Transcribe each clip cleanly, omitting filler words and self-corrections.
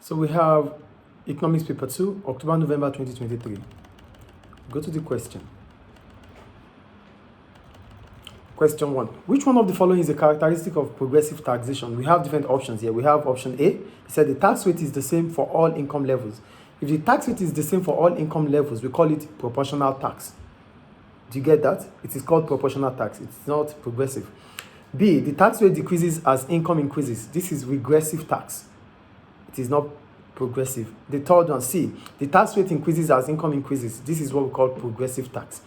So we have Economics Paper 2, October, November 2023. Go to the question. Question 1. Which one of the following is a characteristic of progressive taxation? We have different options here. We have option A. It said the tax rate is the same for all income levels. If the tax rate is the same for all income levels, we call it proportional tax. Do you get that? It is called proportional tax. It's not progressive. B. The tax rate decreases as income increases. This is regressive tax. It is not progressive. The third one, C. The tax rate increases as income increases. This is what we call progressive tax.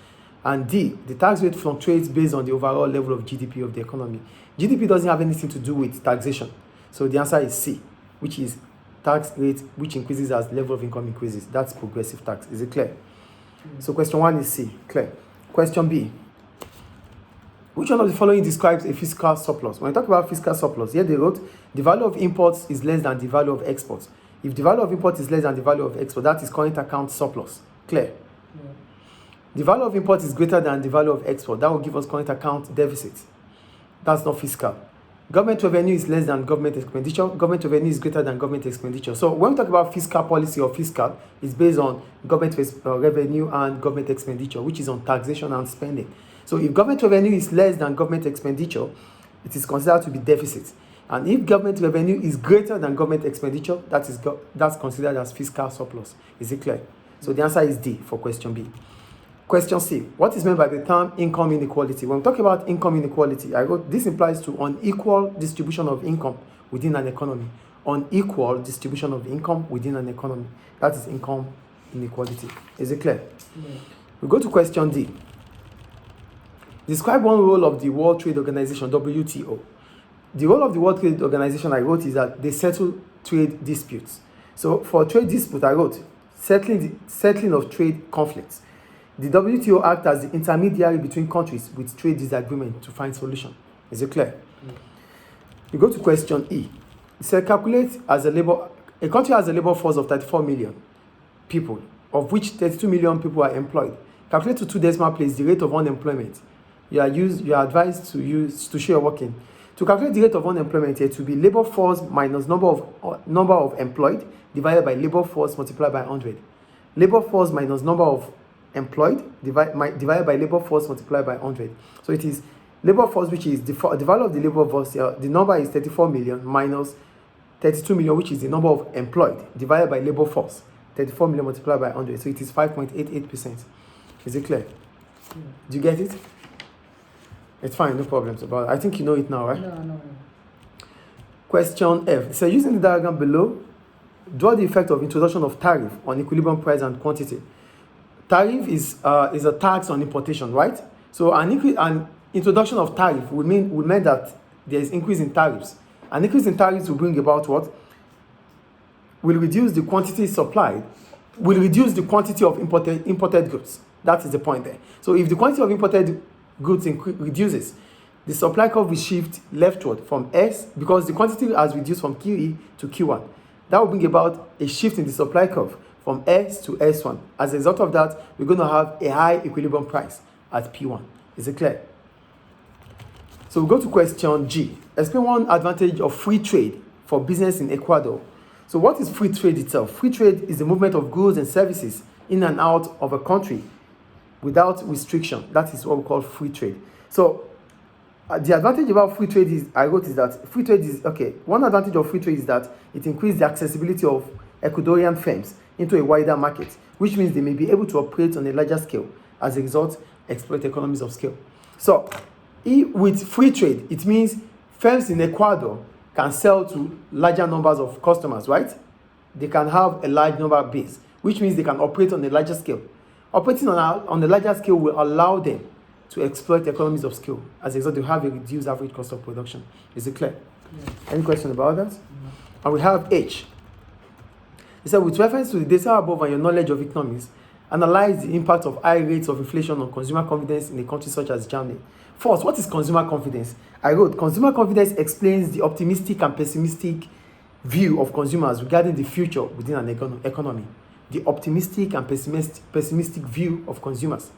And D. The tax rate fluctuates based on the overall level of GDP of the economy. GDP doesn't have anything to do with taxation. So the answer is C, which is tax rate which increases as level of income increases. That's progressive tax. Is it clear? So question 1 is C. Clear. Question B. Which one of the following describes a fiscal surplus? When I talk about fiscal surplus, here they wrote the value of imports is less than the value of exports. If the value of import is less than the value of export, that is current account surplus. Clear? Yeah. The value of import is greater than the value of export. That will give us current account deficit. That's not fiscal. Government revenue is less than government expenditure. Government revenue is greater than government expenditure. So when we talk about fiscal policy or fiscal, it's based on government revenue and government expenditure, which is on taxation and spending. So if government revenue is less than government expenditure, it is considered to be deficit. And if government revenue is greater than government expenditure, that's considered as fiscal surplus. Is it clear? So the answer is D for question B. Question C. What is meant by the term income inequality? When we talk about income inequality, I wrote this implies to unequal distribution of income within an economy. Unequal distribution of income within an economy. That is income inequality. Is it clear? Yeah. We go to question D. Describe one role of the World Trade Organization, WTO. The role of the World Trade Organization I wrote is that they settle trade disputes. So for trade dispute, I wrote settling of trade conflicts. The WTO acts as the intermediary between countries with trade disagreement to find solution. Is it clear? Yeah. We go to question E. It says calculate a country has a labor force of 34 million people, of which 32 million people are employed. Calculate to 2 decimal places the rate of unemployment. You are advised to show your working. To calculate the rate of unemployment here, to be labor force minus number of employed divided by labor force multiplied by 100. Labor force minus number of employed divided by labor force multiplied by 100. So it is labor force, which is the value of the labor force here. The number is 34 million minus 32 million, which is the number of employed divided by labor force. 34 million multiplied by 100. So it is 5.88%. Is it clear? Yeah. Do you get it? It's fine, no problems about it. I think you know it now, right? No. Question F. So using the diagram below, draw the effect of introduction of tariff on equilibrium price and quantity. Tariff is a tax on importation, right? So an introduction of tariff would mean that there is increase in tariffs. An increase in tariffs will bring about what? Will reduce the quantity supplied, will reduce the quantity of imported goods. That is the point there. So if the quantity of imported goods reduces, the supply curve will shift leftward from S, because the quantity has reduced from QE to Q1. That will bring about a shift in the supply curve from S to S1. As a result of that, we're going to have a high equilibrium price at P1. Is it clear? So we go to question G. Explain one advantage of free trade for business in Ecuador. So what is free trade itself? Free trade is the movement of goods and services in and out of a country without restriction. That is what we call free trade. So the advantage about free trade is that free trade is one advantage of free trade is that it increases the accessibility of Ecuadorian firms into a wider market, which means they may be able to operate on a larger scale. As a result, exploit economies of scale. So with free trade, it means firms in Ecuador can sell to larger numbers of customers, right? They can have a large number base, which means they can operate on a larger scale. Operating on a larger scale will allow them to exploit economies of scale. As a result, they have a reduced average cost of production. Is it clear? Yeah. Any question about that? Yeah. And we have H. It said, with reference to the data above and your knowledge of economics, analyze the impact of high rates of inflation on consumer confidence in a country such as Germany. First, what is consumer confidence? I wrote, consumer confidence explains the optimistic and pessimistic view of consumers regarding the future within an economy. The optimistic and pessimistic view of consumers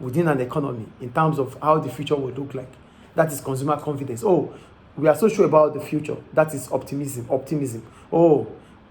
within an economy in terms of how the future will look like. That is consumer confidence. Oh, we are so sure about the future. That is optimism. Oh,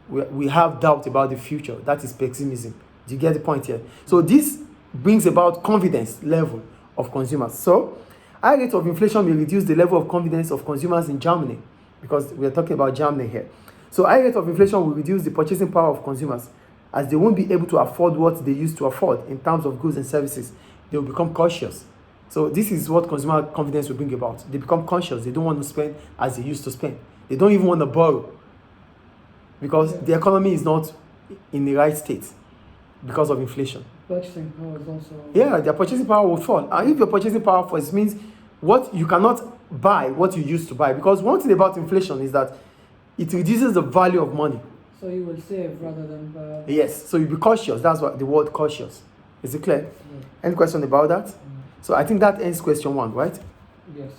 we have doubt about the future. That is pessimism. Do you get the point here? So this brings about confidence level of consumers. So high rate of inflation may reduce the level of confidence of consumers in Germany, because we are talking about Germany here. So high rate of inflation will reduce the purchasing power of consumers, as they won't be able to afford what they used to afford in terms of goods and services. They will become cautious. So this is what consumer confidence will bring about. They become conscious. They don't want to spend as they used to spend. They don't even want to borrow, because the economy is not in the right state because of inflation. Purchasing power is also... Yeah, their purchasing power will fall. And if your purchasing power falls, it means what you cannot buy what you used to buy. Because one thing about inflation is that it reduces the value of money. So you will save rather than buy. Yes, so you be cautious. That's what the word cautious. Is it clear? Yeah. Any question about that? So I think that ends question 1, right? Yes.